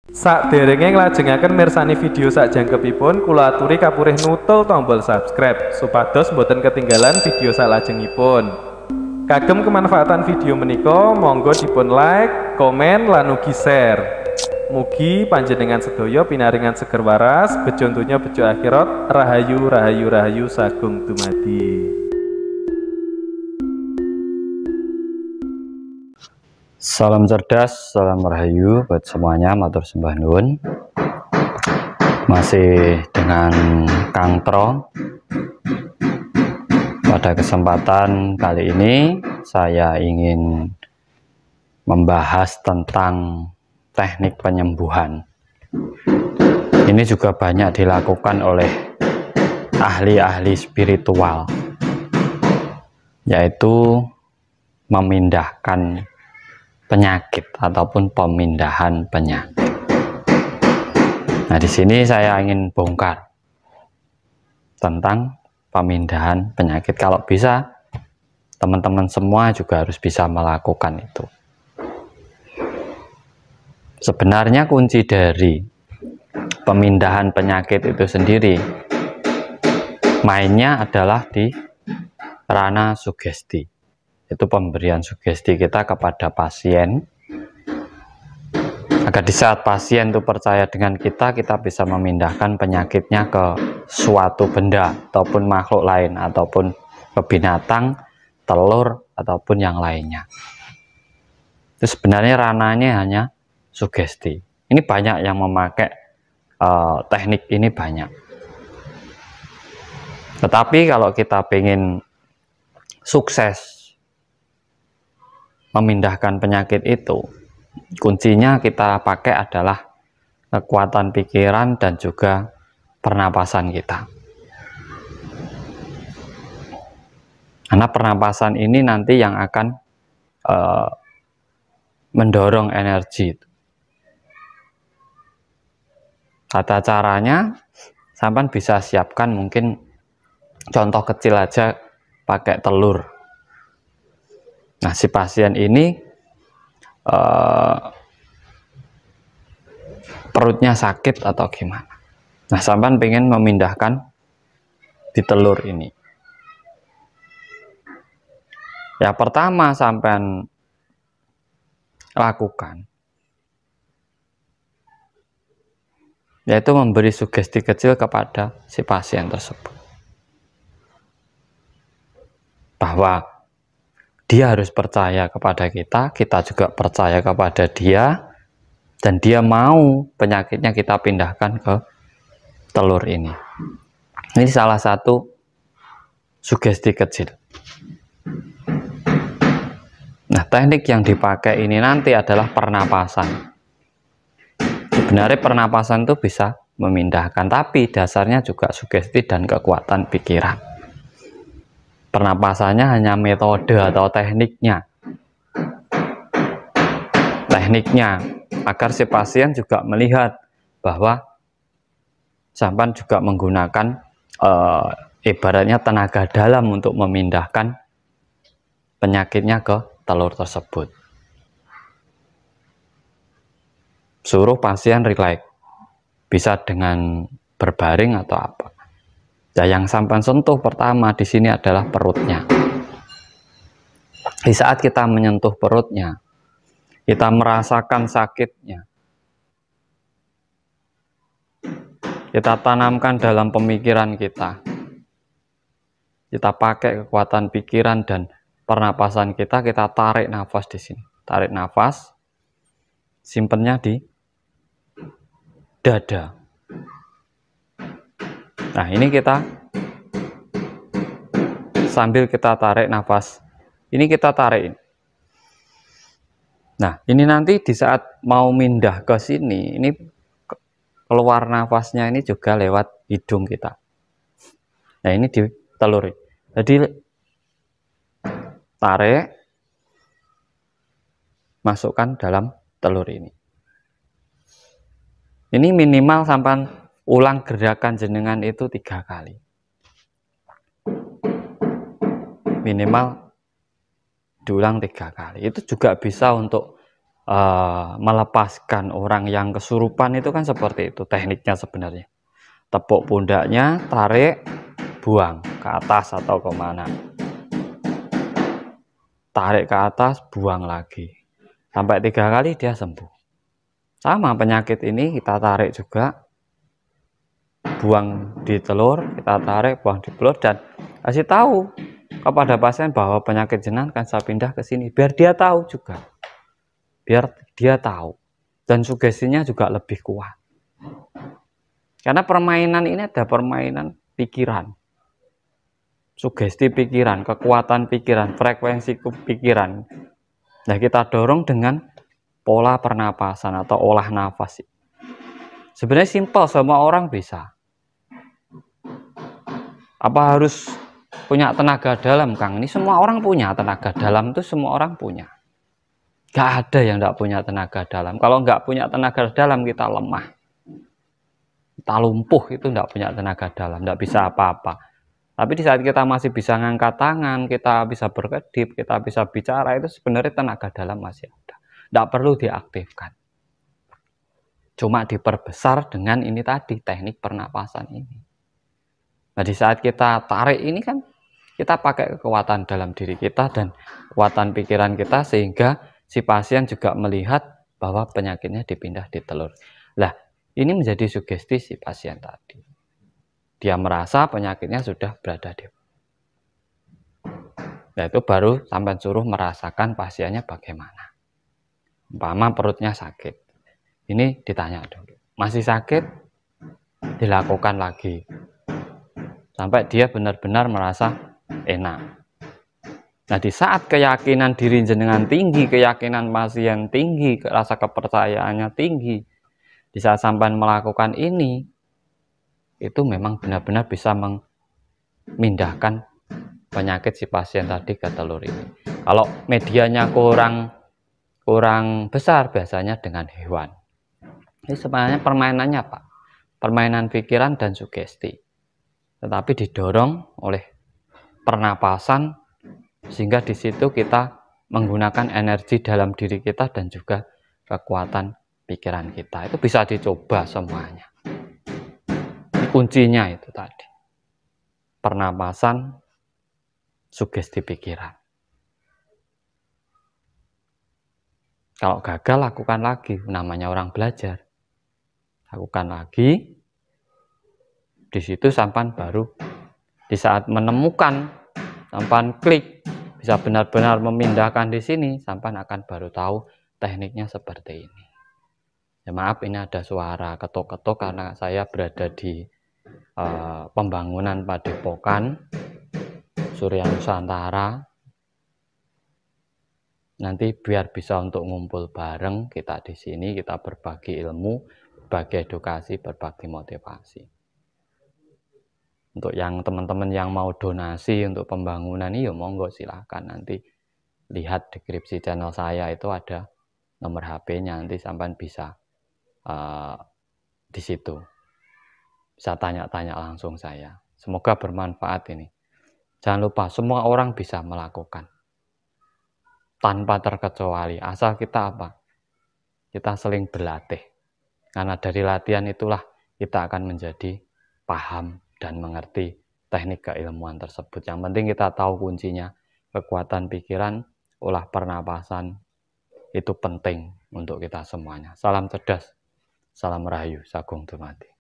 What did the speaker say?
Sakderenge nglajengaken mirsani video sakjangkepipun, kula aturi kapurih nutul tombol subscribe supados boten ketinggalan video salajengipun. Kagem kemanfaatan video menika, monggo dipun like, komen, lan ugi share. Mugi panjenengan sedaya pinaringan seger waras, bejo donya bejo akhirat, rahayu rahayu rahayu sagung dumadi. Salam cerdas, salam rahayu buat semuanya, matur sembah nuwun. Masih dengan Kang Tro. Pada kesempatan kali ini saya ingin membahas tentang teknik penyembuhan. Ini juga banyak dilakukan oleh ahli-ahli spiritual, yaitu memindahkan penyakit ataupun pemindahan penyakit. Nah, di sini saya ingin bongkar tentang pemindahan penyakit. Kalau bisa, teman-teman semua juga harus bisa melakukan itu. Sebenarnya kunci dari pemindahan penyakit itu sendiri mainnya adalah di ranah sugesti. Itu pemberian sugesti kita kepada pasien, agar di saat pasien itu percaya dengan kita bisa memindahkan penyakitnya ke suatu benda ataupun makhluk lain, ataupun ke binatang, telur, ataupun yang lainnya. Itu sebenarnya ranahnya hanya sugesti. Ini banyak yang memakai teknik ini, banyak. Tetapi kalau kita ingin sukses memindahkan penyakit itu, kuncinya kita pakai adalah kekuatan pikiran dan juga pernapasan kita. Karena pernapasan ini nanti yang akan mendorong energi. Tata caranya, sampai bisa siapkan mungkin contoh kecil aja, pakai telur. Nah, si pasien ini perutnya sakit atau gimana. Nah, sampean pengen memindahkan di telur ini. Ya, pertama sampean lakukan yaitu memberi sugesti kecil kepada si pasien tersebut, bahwa dia harus percaya kepada kita, kita juga percaya kepada dia, dan dia mau penyakitnya kita pindahkan ke telur ini. Ini salah satu sugesti kecil. Nah, teknik yang dipakai ini nanti adalah pernapasan. Sebenarnya pernapasan itu bisa memindahkan, tapi dasarnya juga sugesti dan kekuatan pikiran. Pernapasannya hanya metode atau tekniknya agar si pasien juga melihat bahwa sampan juga menggunakan ibaratnya tenaga dalam untuk memindahkan penyakitnya ke telur tersebut. Suruh pasien rileks, bisa dengan berbaring atau apa. Nah, yang sampai sentuh pertama di sini adalah perutnya. Di saat kita menyentuh perutnya, kita merasakan sakitnya. Kita tanamkan dalam pemikiran kita. Kita pakai kekuatan pikiran dan pernapasan kita tarik nafas di sini. Tarik nafas, simpennya di dada. Nah, ini kita sambil kita tarik nafas, ini kita tarik. Nah, ini nanti di saat mau mindah ke sini, ini keluar nafasnya ini juga lewat hidung kita. Nah, ini di telur. Jadi tarik, masukkan dalam telur ini. Ini minimal sampai ulang gerakan jenengan itu 3 kali. Minimal diulang 3 kali. Itu juga bisa untuk melepaskan orang yang kesurupan itu kan seperti itu tekniknya sebenarnya. Tepuk pundaknya, tarik, buang ke atas atau kemana. Tarik ke atas, buang lagi. Sampai 3 kali dia sembuh. Sama penyakit ini kita tarik juga, buang di telur, kita tarik, buang di telur, dan kasih tahu kepada pasien bahwa penyakit jenengan akan saya pindah ke sini, biar dia tahu juga. Biar dia tahu. Dan sugestinya juga lebih kuat. Karena permainan ini ada permainan pikiran. Sugesti pikiran, kekuatan pikiran, frekuensi pikiran. Nah, kita dorong dengan pola pernapasan atau olah nafas. Sebenarnya simpel, semua orang bisa. Apa harus punya tenaga dalam, Kang? Ini semua orang punya tenaga dalam, itu semua orang punya. Gak ada yang gak punya tenaga dalam. Kalau nggak punya tenaga dalam, kita lemah. Kita lumpuh, itu nggak punya tenaga dalam, nggak bisa apa-apa. Tapi di saat kita masih bisa ngangkat tangan, kita bisa berkedip, kita bisa bicara, itu sebenarnya tenaga dalam masih ada. Nggak perlu diaktifkan. Cuma diperbesar dengan ini tadi, teknik pernapasan ini. Nah, di saat kita tarik ini kan, kita pakai kekuatan dalam diri kita dan kekuatan pikiran kita, sehingga si pasien juga melihat bahwa penyakitnya dipindah di telur. Lah, ini menjadi sugesti si pasien tadi. Dia merasa penyakitnya sudah berada di. Nah, itu baru sampai suruh merasakan pasiennya bagaimana. Umpama perutnya sakit. Ini ditanya dulu. Masih sakit? Dilakukan lagi. Sampai dia benar-benar merasa enak. Nah, di saat keyakinan diri jenengan tinggi, keyakinan pasien tinggi, rasa kepercayaannya tinggi, di saat sampai melakukan ini, itu memang benar-benar bisa memindahkan penyakit si pasien tadi ke telur ini. Kalau medianya kurang besar, biasanya dengan hewan. Ini sebenarnya permainannya Pak, permainan pikiran dan sugesti. Tetapi didorong oleh pernapasan, sehingga di situ kita menggunakan energi dalam diri kita dan juga kekuatan pikiran kita. Itu bisa dicoba semuanya. Kuncinya itu tadi, pernapasan, sugesti pikiran. Kalau gagal, lakukan lagi. Namanya orang belajar. Lakukan lagi. Di situ sampan baru, di saat menemukan, sampan klik, bisa benar-benar memindahkan di sini, sampan akan baru tahu tekniknya seperti ini. Ya, maaf, ini ada suara ketok-ketok karena saya berada di pembangunan Padepokan Surya Nusantara. Nanti biar bisa untuk ngumpul bareng kita di sini, kita berbagi ilmu, berbagi edukasi, berbagi motivasi. Untuk yang teman-teman yang mau donasi untuk pembangunan ini, ya monggo silahkan, nanti lihat deskripsi channel saya itu ada nomor HP-nya, nanti sampai bisa di situ. Bisa tanya-tanya langsung saya. Semoga bermanfaat ini. Jangan lupa, semua orang bisa melakukan. Tanpa terkecuali. Asal kita apa? Kita seling berlatih. Karena dari latihan itulah kita akan menjadi paham dan mengerti teknik keilmuan tersebut. Yang penting kita tahu kuncinya. Kekuatan pikiran, olah pernapasan, itu penting untuk kita semuanya. Salam cerdas, salam rahayu, sagung dumadi.